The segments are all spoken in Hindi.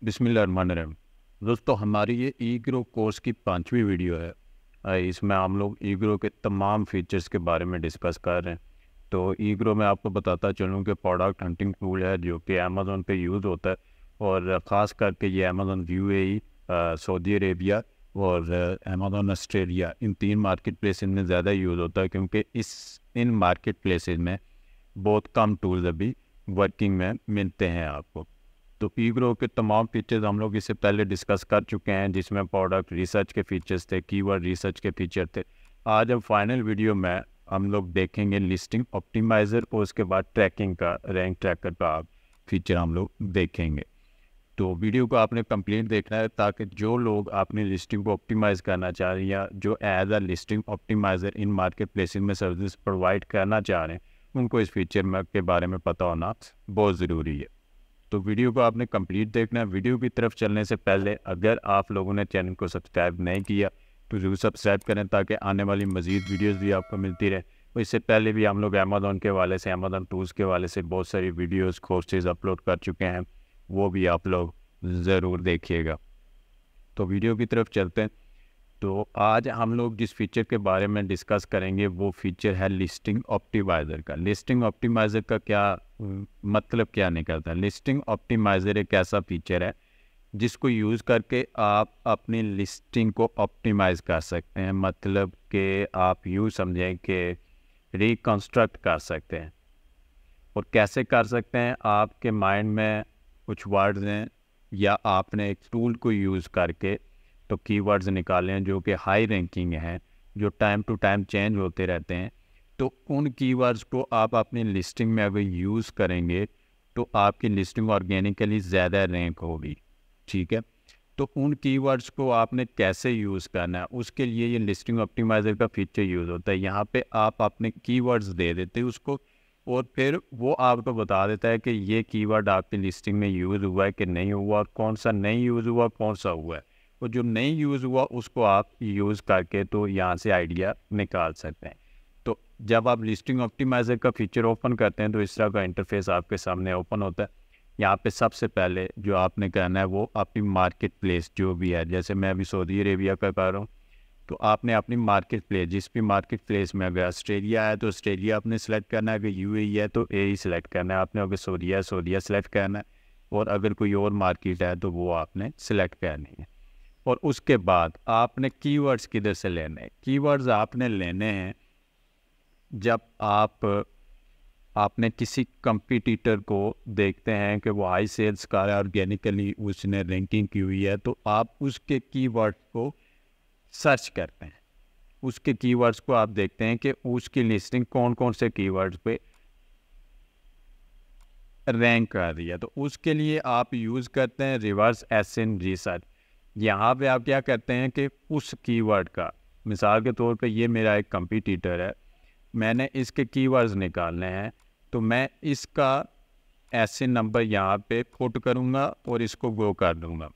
बिस्मिल्लाहिर्रहमानिर्रहीम। दोस्तों, हमारी ये ई ग्रो कोर्स की 5वीं वीडियो है। इसमें हम लोग ई ग्रो के तमाम फीचर्स के बारे में डिस्कस कर रहे हैं। तो ई ग्रो में आपको बताता चलूँ कि प्रोडक्ट हंटिंग टूल है जो कि अमेज़न पे यूज़ होता है, और ख़ास करके ये अमेज़न यूएई, सऊदी अरेबिया और अमेज़न ऑस्ट्रेलिया, इन 3 मार्केट प्लेसेस में ज़्यादा यूज़ होता है, क्योंकि इन मार्केट प्लेसेस में बहुत कम टूल्स अभी वर्किंग में मिलते हैं आपको। तो ई ग्रो के तमाम फीचर्स हम लोग इससे पहले डिस्कस कर चुके हैं, जिसमें प्रोडक्ट रिसर्च के फीचर्स थे, कीवर्ड रिसर्च के फीचर थे। आज अब फाइनल वीडियो में हम लोग देखेंगे लिस्टिंग ऑप्टिमाइज़र, और उसके बाद ट्रैकिंग का, रैंक ट्रैकर का फीचर हम लोग देखेंगे। तो वीडियो को आपने कंप्लीट देखना है, ताकि जो लोग अपनी लिस्टिंग को ऑप्टिमाइज़ करना चाह रहे हैं या जो as a listing optimiser in market places में सर्विस प्रोवाइड करना चाह रहे हैं, उनको इस फीचर में के बारे में पता होना बहुत ज़रूरी है। तो वीडियो को आपने कंप्लीट देखना है। वीडियो की तरफ चलने से पहले अगर आप लोगों ने चैनल को सब्सक्राइब नहीं किया तो ज़रूर सब्सक्राइब करें, ताकि आने वाली मज़ीद वीडियोस भी आपको मिलती रहे। और इससे पहले भी हम लोग अमेज़न के हवाले से, अमेज़न टूल्स के हवाले से बहुत सारी वीडियोस, कोर्सेज अपलोड कर चुके हैं, वो भी आप लोग ज़रूर देखिएगा। तो वीडियो की तरफ चलते हैं। तो आज हम लोग जिस फीचर के बारे में डिस्कस करेंगे वो फीचर है लिस्टिंग ऑप्टिमाइज़र का। लिस्टिंग ऑप्टिमाइज़र का मतलब क्या निकलता है? लिस्टिंग ऑप्टिमाइज़र एक ऐसा फीचर है जिसको यूज़ करके आप अपनी लिस्टिंग को ऑप्टिमाइज़ कर सकते हैं। मतलब कि आप यूँ समझें कि रिकंस्ट्रक्ट कर सकते हैं। और कैसे कर सकते हैं? आपके माइंड में कुछ वर्ड्स हैं, या आपने एक टूल को यूज़ करके तो कीवर्ड्स निकाले हैं जो कि हाई रैंकिंग हैं, जो टाइम टू टाइम चेंज होते रहते हैं। तो उन कीवर्ड्स को आप अपनी लिस्टिंग में अगर यूज़ करेंगे तो आपकी लिस्टिंग ऑर्गेनिकली ज़्यादा रैंक होगी। ठीक है, तो उन कीवर्ड्स को आपने कैसे यूज़ करना है, उसके लिए ये लिस्टिंग ऑप्टिमाइज़र का फीचर यूज़ होता है। यहाँ पे आप अपने कीवर्ड्स दे देते हैं उसको, और फिर वो आपको बता देता है कि ये कीवर्ड आपकी लिस्टिंग में यूज़ हुआ है कि नहीं हुआ, और कौन सा नहीं यूज़ हुआ, कौन सा हुआ है। और जो नहीं यूज़ हुआ उसको आप यूज़ करके तो यहाँ से आइडिया निकाल सकते हैं। तो जब आप लिस्टिंग ऑप्टिमाइज़र का फीचर ओपन करते हैं तो इस तरह का इंटरफेस आपके सामने ओपन होता है। यहाँ पे सबसे पहले जो आपने करना है वो अपनी मार्केट प्लेस जो भी है, जैसे मैं अभी सऊदी अरेबिया का कर रहा हूँ, तो आपने अपनी मार्केट प्लेस, जिस भी मार्केट प्लेस में, अगर ऑस्ट्रेलिया है तो ऑस्ट्रेलिया आपने सेलेक्ट करना है, अगर यूएई है तो ए ही सेलेक्ट करना है आपने, अगर सऊदीया है सऊदीया सेलेक्ट करना है, और अगर कोई और मार्केट है तो वो आपने सेलेक्ट करनी है। और उसके बाद आपने कीवर्ड्स किधर से लेने हैं? कीवर्ड्स आपने लेने हैं जब आपने किसी कंपटीटर को देखते हैं कि वो हाई सेल्स कर रहा है, ऑर्गेनिकली उसने रैंकिंग की हुई है, तो आप उसके कीवर्ड को सर्च करते हैं। उसके कीवर्ड्स को आप देखते हैं कि उसकी लिस्टिंग कौन कौन से कीवर्ड्स पे रैंक कर रही है। तो उसके लिए आप यूज़ करते हैं रिवर्स एसईएन रिसर्च। यहाँ पे आप क्या करते हैं कि उस कीवर्ड का, मिसाल के तौर पे ये मेरा एक कंपटीटर है, मैंने इसके कीवर्ड्स निकालने हैं, तो मैं इसका एसईएन नंबर यहाँ पे पुट करूँगा और इसको गो कर दूँगा।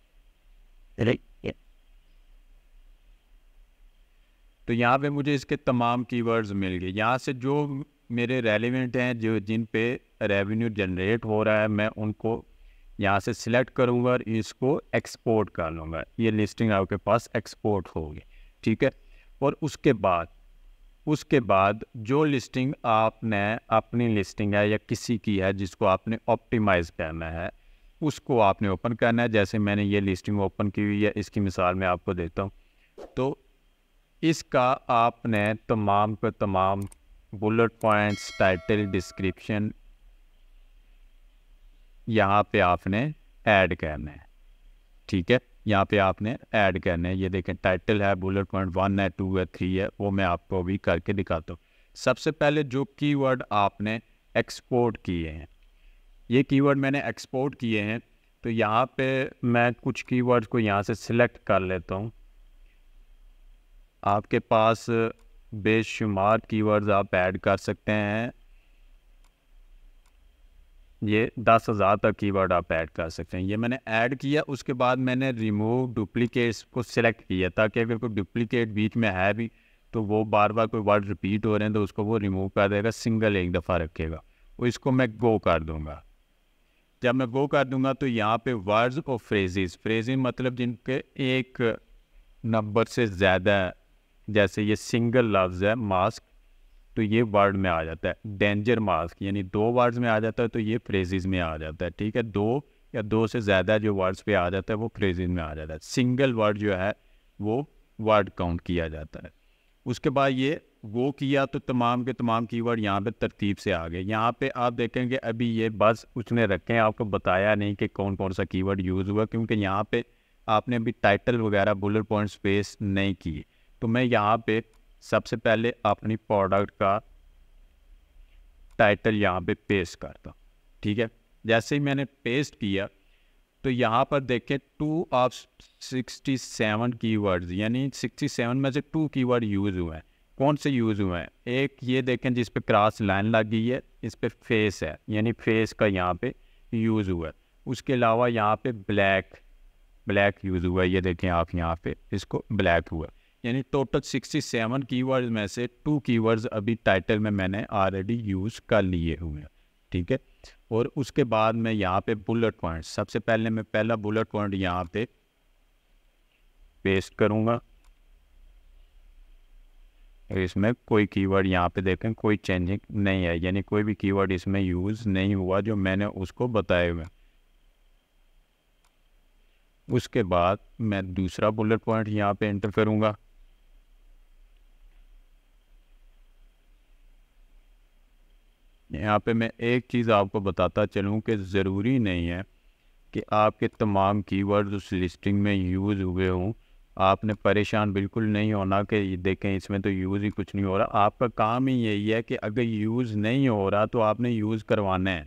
तो यहाँ पे मुझे इसके तमाम कीवर्ड्स मिल गए। यहाँ से जो मेरे रेलिवेंट हैं, जो जिन पे रेवेन्यू जनरेट हो रहा है, मैं उनको यहाँ से सिलेक्ट करूँगा और इसको एक्सपोर्ट कर लूँगा। ये लिस्टिंग आपके पास एक्सपोर्ट होगी। ठीक है, और उसके बाद जो लिस्टिंग आपने, अपनी लिस्टिंग है या किसी की है जिसको आपने ऑप्टिमाइज़ करना है, उसको आपने ओपन करना है। जैसे मैंने ये लिस्टिंग ओपन की हुई है, इसकी मिसाल मैं आपको देता हूँ। तो इसका आपने तमाम का तमाम बुलेट पॉइंट्स, टाइटल, डिस्क्रिप्शन यहाँ पे आपने ऐड करना है। ठीक है, यहाँ पे आपने ऐड करना है। ये देखें, टाइटल है, बुलेट पॉइंट 1 है, 2 है, 3 है, वो मैं आपको अभी करके दिखाता हूँ। सबसे पहले जो कीवर्ड आपने एक्सपोर्ट किए हैं, ये कीवर्ड मैंने एक्सपोर्ट किए हैं, तो यहाँ पे मैं कुछ कीवर्ड्स को यहाँ से सिलेक्ट कर लेता हूँ। आपके पास बेशुमार कीवर्ड्स आप ऐड कर सकते हैं, ये 10,000 तक कीवर्ड आप ऐड कर सकते हैं। ये मैंने ऐड किया, उसके बाद मैंने रिमूव डुप्लीकेट्स को सिलेक्ट किया, ताकि अगर कोई डुप्लीकेट बीच में है भी तो वो बार बार कोई वर्ड रिपीट हो रहे हैं तो उसको वो रिमूव कर देगा, सिंगल एक दफ़ा रखेगा। वो इसको मैं गो कर दूंगा। जब मैं गो कर दूंगा तो यहाँ पे वर्ड्स और फ्रेजेस, फ्रेजेस मतलब जिनके एक नंबर से ज़्यादा, जैसे ये सिंगल लफ्ज़ है मास्क, तो ये वर्ड में आ जाता है। डेंजर मास्क यानी 2 वर्ड्स में आ जाता है, तो ये फ्रेजेस में आ जाता है। ठीक है, 2 या 2 से ज़्यादा जो वर्ड्स पे आ जाता है वो फ्रेजेस में आ जाता है। सिंगल वर्ड जो है वो वर्ड काउंट किया जाता है। उसके बाद ये वो किया तो तमाम के तमाम कीवर्ड यहाँ पे तरतीब से आ गए। यहाँ पे आप देखेंगे अभी ये बस उसने रखे हैं, आपको बताया नहीं कि कौन कौन सा कीवर्ड यूज़ हुआ, क्योंकि यहाँ पे आपने अभी टाइटल वगैरह बुलेट पॉइंट्स पेस्ट नहीं किए। तो मैं यहाँ पे सबसे पहले अपनी प्रोडक्ट का टाइटल यहाँ पे पेस्ट करता हूँ। ठीक है, जैसे ही मैंने पेस्ट किया तो यहाँ पर देखें 2 ऑफ 67 कीवर्ड्स, यानी 67 में से 2 कीवर्ड यूज़ हुए हैं। कौन से यूज़ हुए हैं? एक ये देखें जिस पे क्रॉस लाइन लग गई है, इस पे फेस है, यानी फेस का यहाँ पे यूज़ हुआ है। उसके अलावा यहाँ पे ब्लैक यूज़ हुआ है, ये देखें आप यहाँ पे इसको ब्लैक हुआ, यानी टोटल 67 कीवर्ड्स में से 2 कीवर्ड्स अभी टाइटल में मैंने ऑलरेडी यूज़ कर लिए हुए हैं। ठीक है, और उसके बाद मैं यहाँ पे बुलेट पॉइंट, सबसे पहले मैं पहला बुलेट पॉइंट यहाँ पे पेस्ट करूँगा। इसमें कोई कीवर्ड यहाँ पे देखें कोई चेंजिंग नहीं है, यानी कोई भी कीवर्ड इसमें यूज़ नहीं हुआ जो मैंने उसको बताए हुए। उसके बाद मैं दूसरा बुलेट पॉइंट यहाँ पे एंटर करूँगा। यहाँ पे मैं एक चीज़ आपको बताता चलूँ कि ज़रूरी नहीं है कि आपके तमाम कीवर्ड्स उस लिस्टिंग में यूज़ हुए हों। आपने परेशान बिल्कुल नहीं होना कि देखें इसमें तो यूज़ ही कुछ नहीं हो रहा। आपका काम ही यही है कि अगर यूज़ नहीं हो रहा तो आपने यूज़ करवाना है।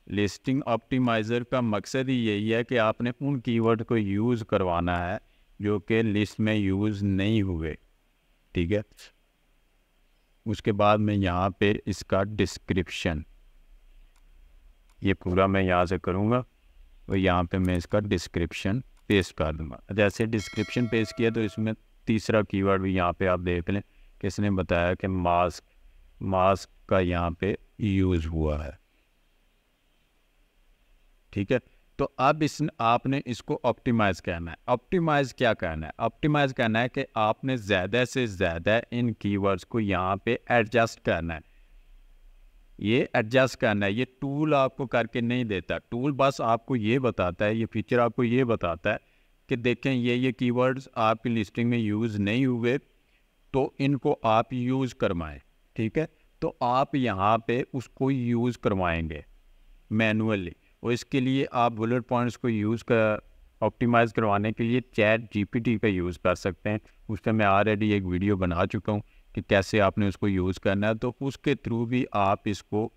लिस्टिंग ऑप्टिमाइज़र का मकसद ही यही है कि आपने उन कीवर्ड को यूज़ करवाना है जो कि लिस्ट में यूज़ नहीं हुए। ठीक है, उसके बाद मैं यहाँ पे इसका डिस्क्रिप्शन, ये पूरा मैं यहाँ से करूँगा और यहाँ पे मैं इसका डिस्क्रिप्शन पेस्ट कर दूँगा। जैसे डिस्क्रिप्शन पेस्ट किया तो इसमें तीसरा कीवर्ड भी यहाँ पे आप देख लें, किसने बताया कि मास्क का यहाँ पे यूज़ हुआ है। ठीक है, तो अब आपने इसको ऑप्टिमाइज़ करना है। ऑप्टिमाइज़ क्या करना है? ऑप्टिमाइज़ करना है कि आपने ज़्यादा से ज़्यादा इन कीवर्ड्स को यहाँ पे एडजस्ट करना है। ये एडजस्ट करना है, ये टूल आपको करके नहीं देता। टूल बस आपको ये बताता है, ये फीचर आपको ये बताता है कि देखें ये कीवर्ड्स आपकी लिस्टिंग में यूज़ नहीं हुए तो इनको आप यूज़ करवाएं। ठीक है, तो आप यहाँ पे उसको यूज़ करवाएंगे मैनुअली, और इसके लिए आप बुलेट पॉइंट्स को यूज़ कर ऑप्टिमाइज़ करवाने के लिए चैट जीपीटी का यूज़ कर सकते हैं। उस पर मैं ऑलरेडी एक वीडियो बना चुका हूँ कि कैसे आपने उसको यूज़ करना है। तो उसके थ्रू भी आप इसको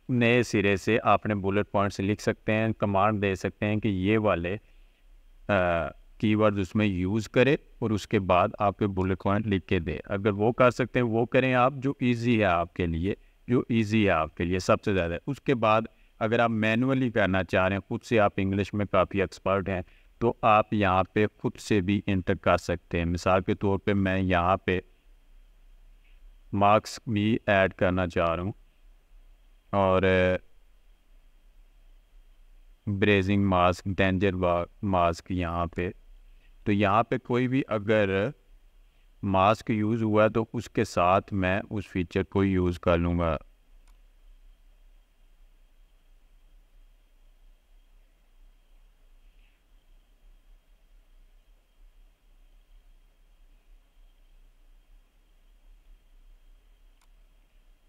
नए सिरे से आपने बुलेट पॉइंट्स लिख सकते हैं, कमांड दे सकते हैं कि ये वाले कीवर्ड उसमें यूज़ करें और उसके बाद आपके बुलेट पॉइंट लिख के दे। अगर वो कर सकते हैं वो करें आप, जो ईजी है आपके लिए, जो ईजी है आपके लिए सबसे ज़्यादा। उसके बाद अगर आप मैनुअली करना चाह रहे हैं, खुद से, आप इंग्लिश में काफ़ी एक्सपर्ट हैं तो आप यहाँ पे खुद से भी इंटर कर सकते हैं। मिसाल के तौर पे मैं यहाँ पे मार्क्स भी ऐड करना चाह रहा हूँ और ब्रेजिंग मास्क, डेंजर मास्क यहाँ पे, तो यहाँ पे कोई भी अगर मास्क यूज़ हुआ तो उसके साथ मैं उस फीचर को यूज़ कर लूँगा।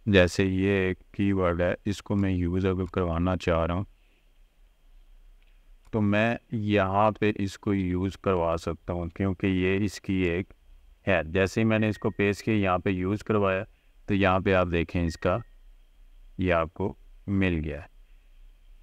जैसे ये कीवर्ड है, इसको मैं यूज़ अगर करवाना चाह रहा हूँ तो मैं यहाँ पे इसको यूज़ करवा सकता हूँ, क्योंकि ये इसकी एक है। जैसे ही मैंने इसको पेस्ट किया यहाँ पे यूज़ करवाया तो यहाँ पे आप देखें इसका ये आपको मिल गया है,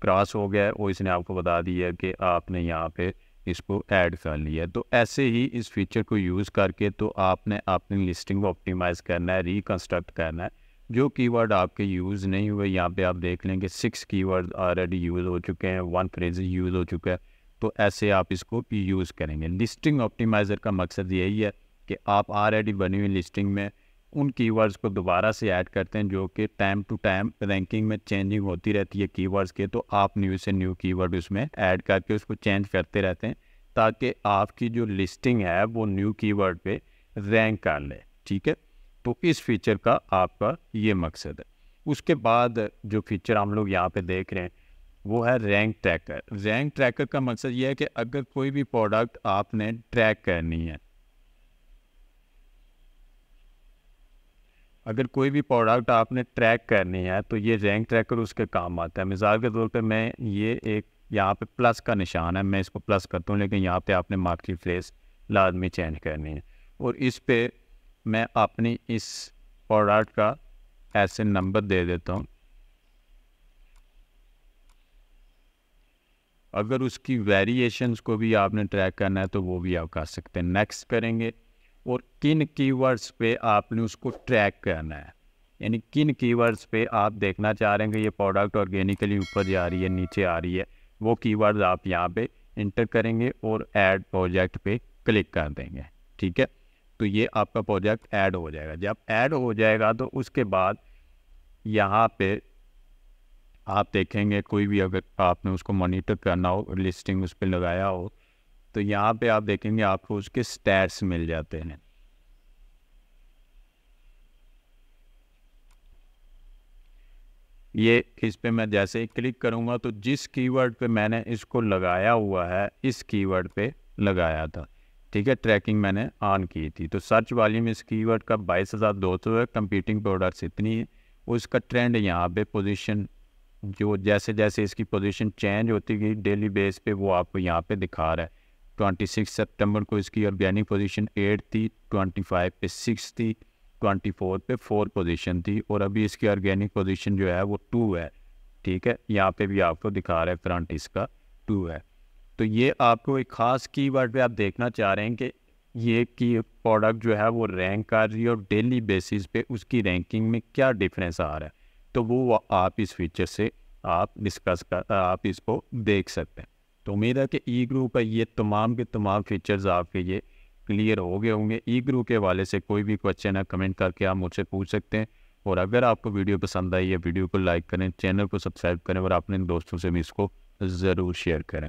क्रॉस हो गया है, और इसने आपको बता दिया कि आपने यहाँ पे इसको ऐड कर लिया। तो ऐसे ही इस फीचर को यूज़ करके तो आपने अपनी लिस्टिंग को ऑप्टिमाइज़ करना है, रिकंस्ट्रक्ट करना है। जो कीवर्ड आपके यूज़ नहीं हुए, यहाँ पे आप देख लेंगे 6 कीवर्ड ऑलरेडी यूज़ हो चुके हैं, 1 फ्रेज यूज़ हो चुका है। तो ऐसे आप इसको यूज़ करेंगे। लिस्टिंग ऑप्टिमाइज़र का मकसद यही है कि आप ऑलरेडी बनी हुई लिस्टिंग में उन कीवर्ड्स को दोबारा से ऐड करते हैं जो कि टाइम टू टाइम रैंकिंग में चेंजिंग होती रहती है कीवर्ड्स के, तो आप न्यू से न्यू कीवर्ड उसमें ऐड करके उसको चेंज करते रहते हैं ताकि आपकी जो लिस्टिंग है वो न्यू कीवर्ड पे रैंक कर ले। ठीक है, तो इस फीचर का आपका ये मकसद है। उसके बाद जो फीचर हम लोग यहाँ पे देख रहे हैं वो है रैंक ट्रैकर। रैंक ट्रैकर का मकसद ये है कि अगर कोई भी प्रोडक्ट आपने ट्रैक करनी है, अगर कोई भी प्रोडक्ट आपने ट्रैक करनी है तो ये रैंक ट्रैकर उसके काम आता है। मिसाल के तौर पे मैं ये एक यहाँ पे प्लस का निशान है, मैं इसको प्लस करता हूँ, लेकिन यहाँ पे आपने मार्केट प्लेस लाजमी चेंज करनी है और इस पे मैं अपनी इस प्रोडक्ट का ऐसे नंबर दे देता हूँ। अगर उसकी वेरिएशंस को भी आपने ट्रैक करना है तो वो भी आप कर सकते हैं। नेक्स्ट करेंगे और किन कीवर्ड्स पे आपने उसको ट्रैक करना है, यानी किन कीवर्ड्स पे आप देखना चाह रहे हैं कि ये प्रोडक्ट ऑर्गेनिकली ऊपर जा रही है नीचे आ रही है, वो कीवर्ड्स आप यहाँ पे इंटर करेंगे और ऐड प्रोजेक्ट पे क्लिक कर देंगे। ठीक है, तो ये आपका प्रोजेक्ट ऐड हो जाएगा। जब ऐड हो जाएगा तो उसके बाद यहाँ पे आप देखेंगे कोई भी अगर आपने उसको मॉनिटर करना हो, लिस्टिंग उस पर लगाया हो, तो यहाँ पे आप देखेंगे आपको उसके स्टैट्स मिल जाते हैं। ये इस पे मैं जैसे ही क्लिक करूँगा तो जिस कीवर्ड पे मैंने इसको लगाया हुआ है इस कीवर्ड पे लगाया था। ठीक है, ट्रैकिंग मैंने ऑन की थी, तो सर्च वॉल्यूम इस कीवर्ड का 22,200 है, कंपीटिंग प्रोडक्ट्स इतनी है। उसका ट्रेंड यहाँ पे पोजीशन जो जैसे जैसे इसकी पोजीशन चेंज होती गई डेली बेस पे वो आपको यहाँ पे दिखा रहा है। 26 सितंबर को इसकी ऑर्गेनिक पोजीशन 8 थी, 25 पे 6 थी, 24 पे 4 पोजीशन थी और अभी इसकी ऑर्गेनिक पोजीशन जो है वो 2 है। ठीक है, यहाँ पे भी आपको दिखा रहा है करंट इसका 2 है। तो ये आपको एक ख़ास कीवर्ड पे आप देखना चाह रहे हैं कि ये की प्रोडक्ट जो है वो रैंक कर रही है और डेली बेसिस पे उसकी रैंकिंग में क्या डिफरेंस आ रहा है, तो वो आप इस फीचर से आप डिस्कस कर आप इसको देख सकते हैं। तो उम्मीद है कि ई ग्रुप है ये तमाम के तमाम फीचर्स आपके ये क्लियर हो गए होंगे। ई ग्रुप के हवाले से कोई भी क्वेश्चन है कमेंट करके आप मुझसे पूछ सकते हैं। और अगर आपको वीडियो पसंद आई है वीडियो को लाइक करें, चैनल को सब्सक्राइब करें और अपने दोस्तों से भी इसको ज़रूर शेयर करें।